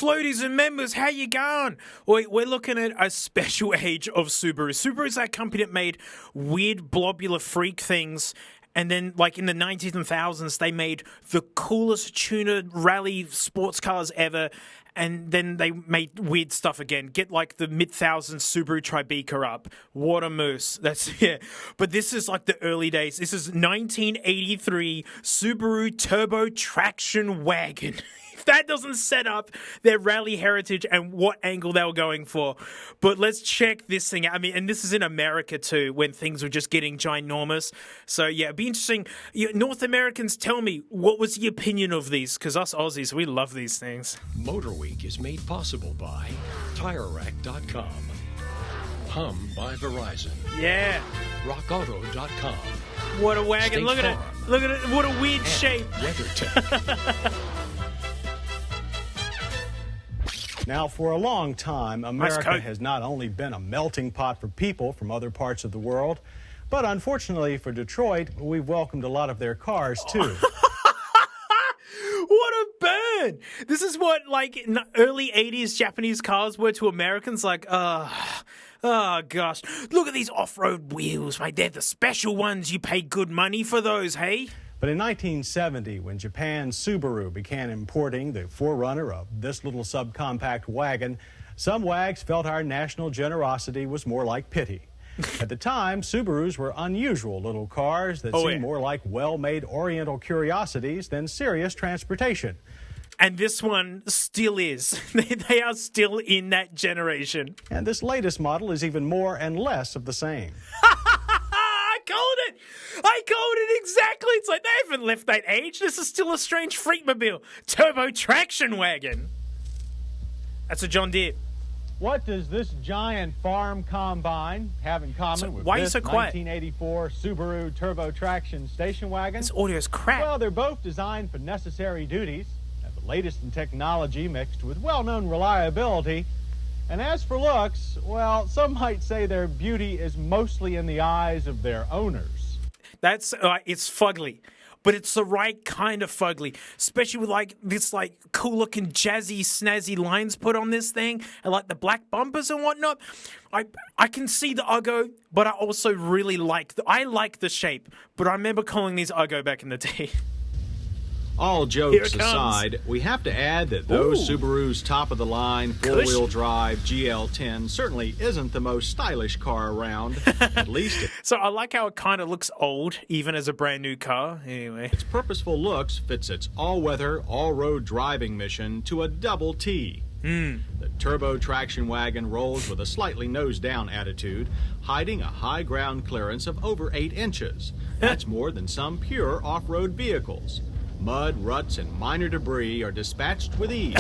Floaties and members, how you going? We're looking at a special age of Subaru. Subaru's that company that made weird blobular freak things. And then, like, in the 90s and thousands, they made the coolest tuner rally sports cars ever. And then they made weird stuff again. Get, like, the mid-thousands Subaru Tribeca up. Water Moose. That's, yeah. But this is, like, the early days. This is 1983 Subaru Turbo Traction Wagon. If that doesn't set up their rally heritage and what angle they were going for. But let's check this thing out. I mean, and this is in America too, when things were just getting ginormous. So yeah, it'd be interesting. North Americans, tell me, what was the opinion of these? Because us Aussies, we love these things. Motor Week is made possible by TireRack.com, Hum by Verizon, Yeah. RockAuto.com. What a wagon. State Look at Farm. it. Look at it. What a weird and shape. WeatherTech. Now, for a long time, America coat. has not only been a melting pot for people from other parts of the world, but unfortunately for Detroit, we've welcomed a lot of their cars, too. What a burn! This is what, like, early 80s Japanese cars were to Americans. Like, oh, gosh. Look at these off-road wheels, right? They're the special ones. You pay good money for those, hey? But in 1970, when Japan's Subaru began importing the forerunner of this little subcompact wagon, some wags felt our national generosity was more like pity. At the time, Subarus were unusual little cars that seemed more like well-made oriental curiosities than serious transportation. And this one still is. They are still in that generation. And this latest model is even more and less of the same. I called it exactly. It's like they haven't left that age. This is still a strange freakmobile. Turbo traction wagon. That's a John Deere. What does this giant farm combine have in common with why are you this so quiet? 1984 Subaru Turbo Traction station wagon? This audio's crap. Well, they're both designed for necessary duties, have the latest in technology mixed with well-known reliability. And as for looks, well, some might say their beauty is mostly in the eyes of their owners. That's it's fugly, but it's the right kind of fugly, especially with like this like cool looking jazzy snazzy lines put on this thing and like the black bumpers and whatnot. I can see the Uggo, but I also really like the shape. But I remember calling these Uggo back in the day. All jokes aside, we have to add that though Subaru's top-of-the-line four-wheel drive GL10 certainly isn't the most stylish car around, at least So I like how it kind of looks old, even as a brand new car. Anyway. its purposeful looks fits its all-weather, all-road driving mission to a double T. The turbo traction wagon rolls with a slightly nose-down attitude, hiding a high ground clearance of over 8 inches. That's more than some pure off-road vehicles. Mud, ruts, and minor debris are dispatched with ease.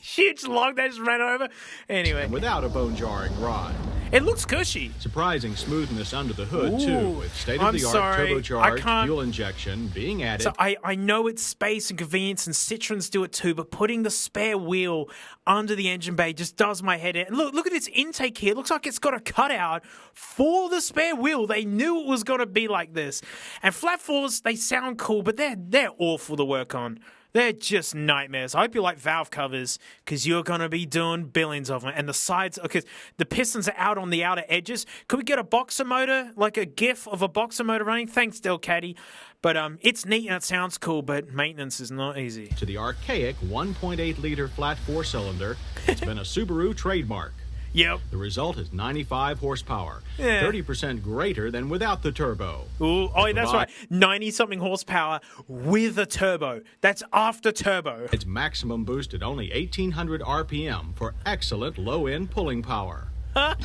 Huge log they just ran over. Anyway. And without a bone-jarring ride. It looks cushy. Surprising smoothness under the hood, too, with state-of-the-art turbocharged fuel injection being added. So I know it's space and convenience, and Citroens do it too, but putting the spare wheel under the engine bay just does my head in. Look at its intake here. It looks like it's got a cutout for the spare wheel. They knew it was going to be like this. And flat fours, they sound cool, but they're awful to work on. They're just nightmares. I hope you like valve covers because you're going to be doing billions of them. And the sides, because the pistons are out on the outer edges. Could we get a boxer motor, like a GIF of a boxer motor running? Thanks, Del Caddy. But it's neat and it sounds cool, but maintenance is not easy. To the archaic 1.8-liter flat four-cylinder, it's been a Subaru trademark. Yep. The result is 95 horsepower, 30% greater than without the turbo. Ooh, oh, that's right. 90-something horsepower with a turbo. That's after turbo. Its maximum boost at only 1,800 RPM for excellent low-end pulling power.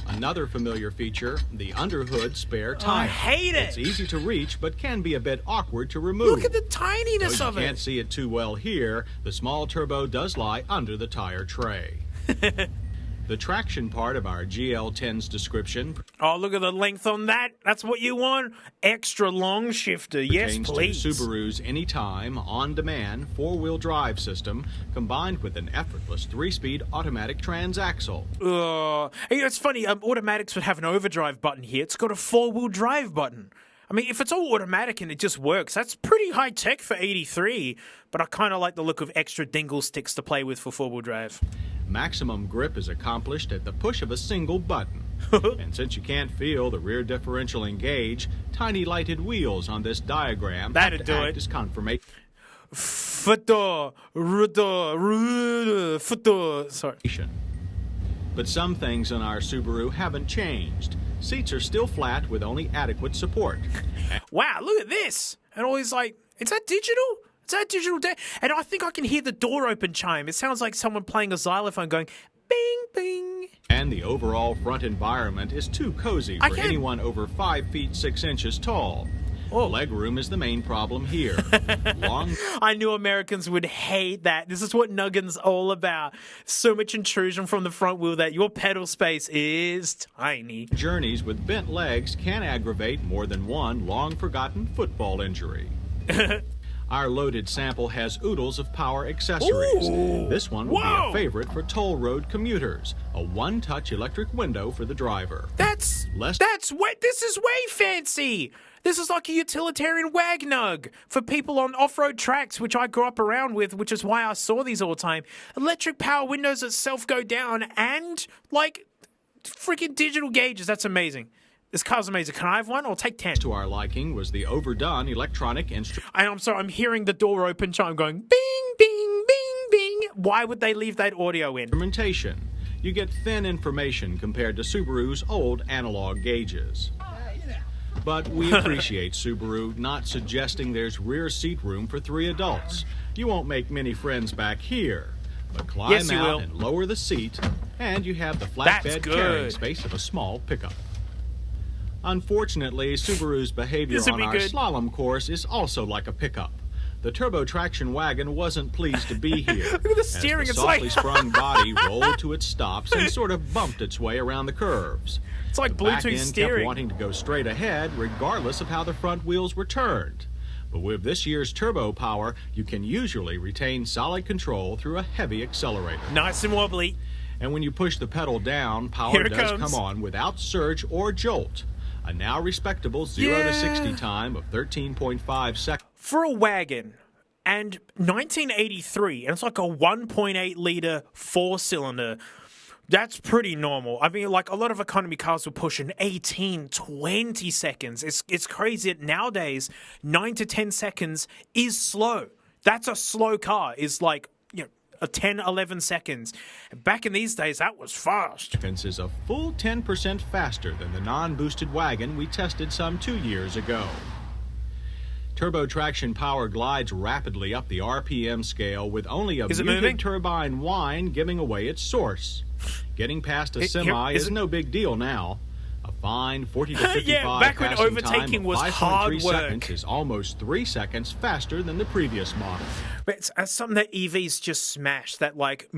Another familiar feature, the underhood spare tire. I hate it. It's easy to reach, but can be a bit awkward to remove. Look at the tininess Though of you it. can't see it too well here, the small turbo does lie under the tire tray. The traction part of our GL10's description Oh, look at the length on that. That's what you want. Extra long shifter. Yes, pertains please. to Subaru's anytime, on-demand, four-wheel drive system combined with an effortless 3-speed automatic transaxle. Hey, it's funny. Automatics would have an overdrive button here. It's got a 4-wheel drive button. I mean, if it's all automatic and it just works, that's pretty high tech for 83. But I kind of like the look of extra dingle sticks to play with for four-wheel drive. Maximum grip is accomplished at the push of a single button. And since you can't feel the rear differential engage, tiny lighted wheels on this diagram That'd do act it. as confirmation. Footer. Sorry. But some things in our Subaru haven't changed. Seats are still flat with only adequate support. Wow, look at this. And always like, is that digital? Is that digital? And I think I can hear the door open chime. It sounds like someone playing a xylophone going, bing, bing. And the overall front environment is too cozy for anyone over 5 feet 6 inches tall. Oh. Legroom is the main problem here. Long I knew Americans would hate that. This is what Nuggin's all about. So much intrusion from the front wheel that your pedal space is tiny. journeys with bent legs can aggravate more than one long-forgotten football injury. Our loaded sample has oodles of power accessories. Ooh. This one will Whoa. be a favorite for toll road commuters. A one-touch electric window for the driver. This is way fancy. This is like a utilitarian Wagnug for people on off-road tracks, which I grew up around with, which is why I saw these all the time. Electric power windows that self go down and, like, freaking digital gauges. That's amazing. This car's amazing. Can I have one? I'll take 10. To our liking was the overdone electronic instrument. I'm sorry, I'm hearing the door open chime going bing, bing, bing, bing. Why would they leave that audio in? Instrumentation. You get thin information compared to Subaru's old analog gauges. But we appreciate Subaru not suggesting there's rear seat room for 3 adults. You won't make many friends back here. But climb Yes, you out will. and lower the seat, and you have the That's flatbed good. carrying space of a small pickup. Unfortunately, Subaru's behavior This'll on be our good. slalom course is also like a pickup. The turbo traction wagon wasn't pleased to be here. Look at the steering, As it's the softly like- sprung body rolled to its stops and sort of bumped its way around the curves. It's like The back Bluetooth end kept steering. wanting to go straight ahead regardless of how the front wheels were turned. But with this year's turbo power, you can usually retain solid control through a heavy accelerator. Nice and wobbly. And when you push the pedal down, Here power it does comes. come on without surge or jolt. A now respectable 0 to 60 time of 13.5 seconds. For a wagon, and 1983, and it's like a 1.8 litre 4-cylinder. That's pretty normal. I mean, like, a lot of economy cars were pushing 18, 20 seconds. It's crazy that nowadays 9 to 10 seconds is slow. That's a slow car, is like, you know, a 10, 11 seconds. Back in these days, that was fast. Is a full 10% faster than the non-boosted wagon we tested some 2 years ago. Turbo traction power glides rapidly up the RPM scale with only a Is it moving? muted turbine whine giving away its source. Getting past a Here- semi is is it- no big deal now. A fine 40 to 55 Yeah, back when passing overtaking time was of 5.3 hard work. seconds is almost 3 seconds faster than the previous model. But it's something that EVs just smash. That like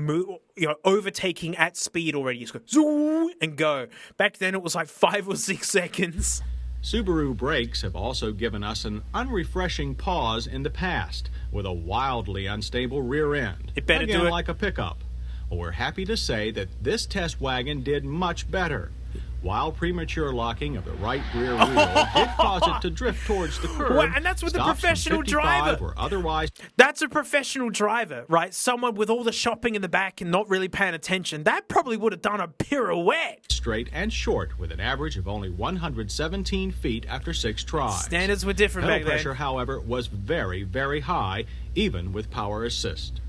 overtaking at speed already. You just go zoom and go. Back then it was like 5 or 6 seconds. Subaru brakes have also given us an unrefreshing pause in the past with a wildly unstable rear end. It better Again, do it. like a pickup. Well, we're happy to say that this test wagon did much better. While premature locking of the right rear wheel did cause it to drift towards the curb, Well, and that's with a stops from professional 55 driver. were otherwise That's a professional driver, right? Someone with all the shopping in the back and not really paying attention. That probably would have done a pirouette. straight and short with an average of only 117 feet after 6 tries. Standards were different Pedal back then. pressure, however, was very, very high, even with power assist.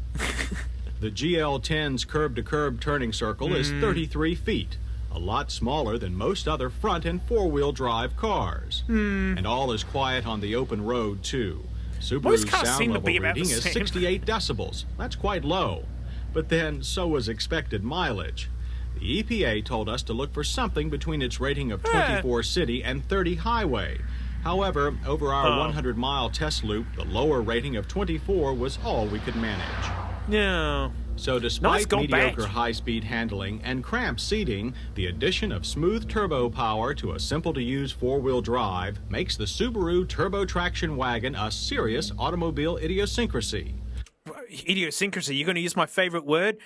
The GL10's curb-to-curb turning circle is 33 feet, a lot smaller than most other front and four-wheel drive cars. And all is quiet on the open road, too. Subaru's Most cars sound seem to level be about the reading is same. 68 decibels. That's quite low. But then, so was expected mileage. The EPA told us to look for something between its rating of 24 city and 30 highway. However, over our 100-mile test loop, the lower rating of 24 was all we could manage. Yeah. So Nice despite gold mediocre badge. high-speed handling and cramped seating, the addition of smooth turbo power to a simple-to-use four-wheel drive makes the Subaru turbo traction wagon a serious automobile idiosyncrasy. Idiosyncrasy. You're going to use my favorite word?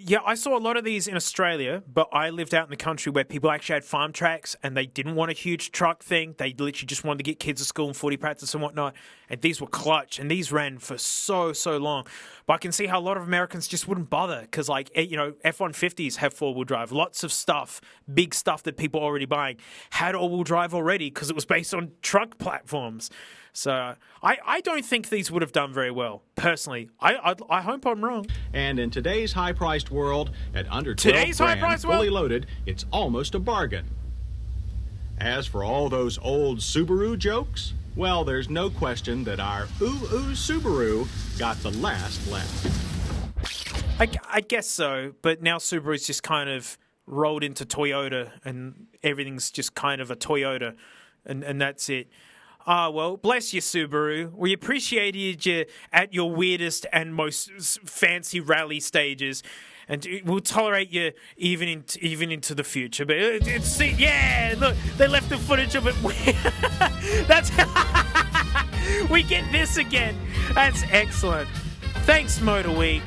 Yeah, I saw a lot of these in Australia, but I lived out in the country where people actually had farm tracks and they didn't want a huge truck thing. They literally just wanted to get kids to school and footy practice and whatnot. And these were clutch, and these ran for so long. But I can see how a lot of Americans just wouldn't bother because, like, you know, F-150s have four-wheel drive. Lots of stuff, big stuff that people are already buying had all-wheel drive already because it was based on truck platforms. So I don't think these would have done very well, personally. I hope I'm wrong. And in today's high-priced world, at under 12 Today's grand, high-priced fully world? loaded, it's almost a bargain. As for all those old Subaru jokes, well, there's no question that our ooh Subaru got the last laugh. I guess so, but now Subaru's just kind of rolled into Toyota and everything's just kind of a Toyota, and that's it. Ah, well, bless you, Subaru. We appreciated you at your weirdest and most fancy rally stages, and we'll tolerate you even into the future. But it's yeah, look, they left the footage of it. That's we get this again. That's excellent. Thanks, Motor Week.